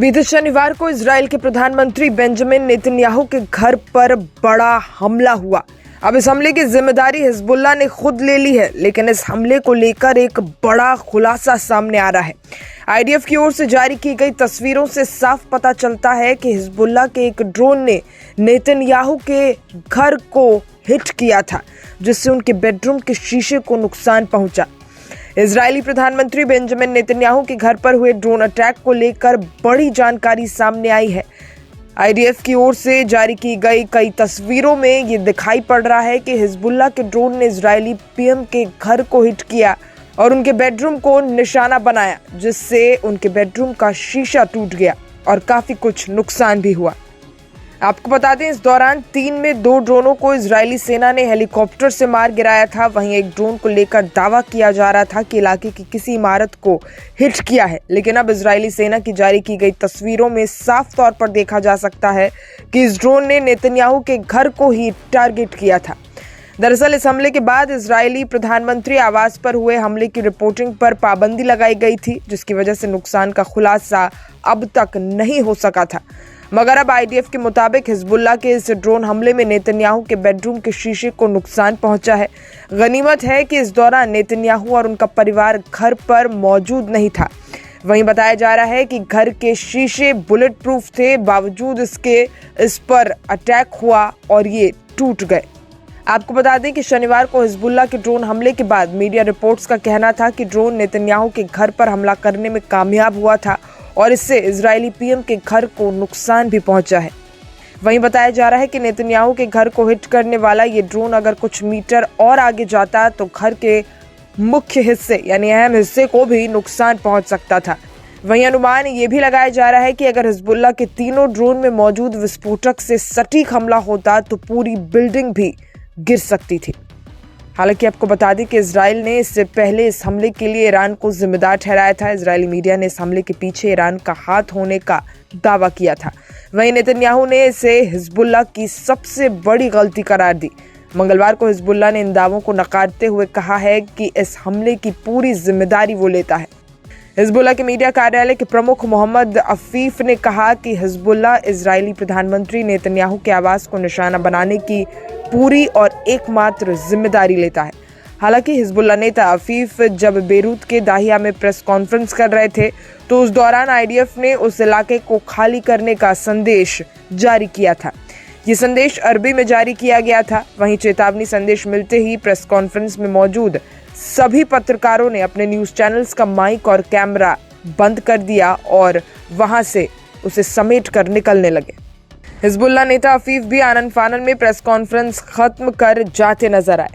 बीते शनिवार को इजराइल के प्रधानमंत्री बेंजामिन नेतन्याहू के घर पर बड़ा हमला हुआ। अब इस हमले की जिम्मेदारी हिजबुल्लाह ने खुद ले ली है, लेकिन इस हमले को लेकर एक बड़ा खुलासा सामने आ रहा है। आईडीएफ की ओर से जारी की गई तस्वीरों से साफ पता चलता है कि हिजबुल्लाह के एक ड्रोन ने नेतन्याहू के घर को हिट किया था, जिससे उनके बेडरूम के शीशे को नुकसान पहुंचा। इजरायली प्रधानमंत्री बेंजामिन नेतन्याहू के घर पर हुए ड्रोन अटैक को लेकर बड़ी जानकारी सामने आई है। आईडीएफ की ओर से जारी की गई कई तस्वीरों में ये दिखाई पड़ रहा है कि हिजबुल्लाह के ड्रोन ने इजरायली पीएम के घर को हिट किया और उनके बेडरूम को निशाना बनाया, जिससे उनके बेडरूम का शीशा टूट गया और काफी कुछ नुकसान भी हुआ। आपको बता दें, इस दौरान 3 में 2 ड्रोनों को इजरायली सेना ने हेलीकॉप्टर से मार गिराया था। वहीं एक ड्रोन को लेकर दावा किया जा रहा था कि इलाके की किसी इमारत को हिट किया है, लेकिन अब इजरायली सेना की जारी की गई तस्वीरों में साफ तौर पर देखा जा सकता है कि इस ड्रोन ने नेतन्याहू के घर को ही टारगेट किया था। दरअसल इस हमले के बाद इजरायली प्रधानमंत्री आवास पर हुए हमले की रिपोर्टिंग पर पाबंदी लगाई गई थी, जिसकी वजह से नुकसान का खुलासा अब तक नहीं हो सका था। मगर अब आईडीएफ के मुताबिक हिजबुल्लाह के इस ड्रोन हमले में नेतन्याहू के बेडरूम के शीशे को नुकसान पहुंचा है। गनीमत है कि इस दौरान नेतन्याहू और उनका परिवार घर पर मौजूद नहीं था। वहीं बताया जा रहा है कि घर के शीशे बुलेट प्रूफ थे, बावजूद इसके इस पर अटैक हुआ और ये टूट गए। आपको बता दें कि शनिवार को हिजबुल्लाह के ड्रोन हमले के बाद मीडिया रिपोर्ट्स का कहना था कि ड्रोन नेतन्याहू के घर पर हमला करने में कामयाब हुआ था और इससे इजरायली पीएम के घर को नुकसान भी पहुंचा है। वहीं बताया जा रहा है कि नेतन्याहू के घर को हिट करने वाला ये ड्रोन अगर कुछ मीटर और आगे जाता तो घर के मुख्य हिस्से यानी अहम हिस्से को भी नुकसान पहुंच सकता था। वहीं अनुमान ये भी लगाया जा रहा है कि अगर हिजबुल्लाह के तीनों ड्रोन में मौजूद विस्फोटक से सटीक हमला होता तो पूरी बिल्डिंग भी गिर सकती थी। हालांकि आपको बता दें कि इजराइल ने इससे पहले इस हमले के लिए ईरान को जिम्मेदार ठहराया था। इजरायली मीडिया ने इस हमले के पीछे ईरान का हाथ होने का दावा किया था। वहीं नेतन्याहू ने इसे हिजबुल्लाह की सबसे बड़ी गलती करार दी। मंगलवार को हिजबुल्लाह ने इन दावों को नकारते हुए कहा है कि इस हमले की पूरी जिम्मेदारी वो लेता है। हिजबुल्लाह के मीडिया कार्यालय के प्रमुख मोहम्मद अफीफ ने कहा कि हिजबुल्लाह इजरायली प्रधानमंत्री नेतन्याहू के आवास को निशाना बनाने की पूरी और एकमात्र जिम्मेदारी लेता है। हालांकि हिजबुल्लाह नेता अफीफ जब बेरूत के दाहिया में प्रेस कॉन्फ्रेंस कर रहे थे तो उस दौरान आईडीएफ ने उस इलाके को खाली करने का संदेश जारी किया था। ये संदेश अरबी में जारी किया गया था। वहीं चेतावनी संदेश मिलते ही प्रेस कॉन्फ्रेंस में मौजूद सभी पत्रकारों ने अपने न्यूज चैनल्स का माइक और कैमरा बंद कर दिया और वहां से उसे समेट कर निकलने लगे। हिजबुल्लाह नेता अफीफ भी आनन फानन में प्रेस कॉन्फ्रेंस खत्म कर जाते नजर आए।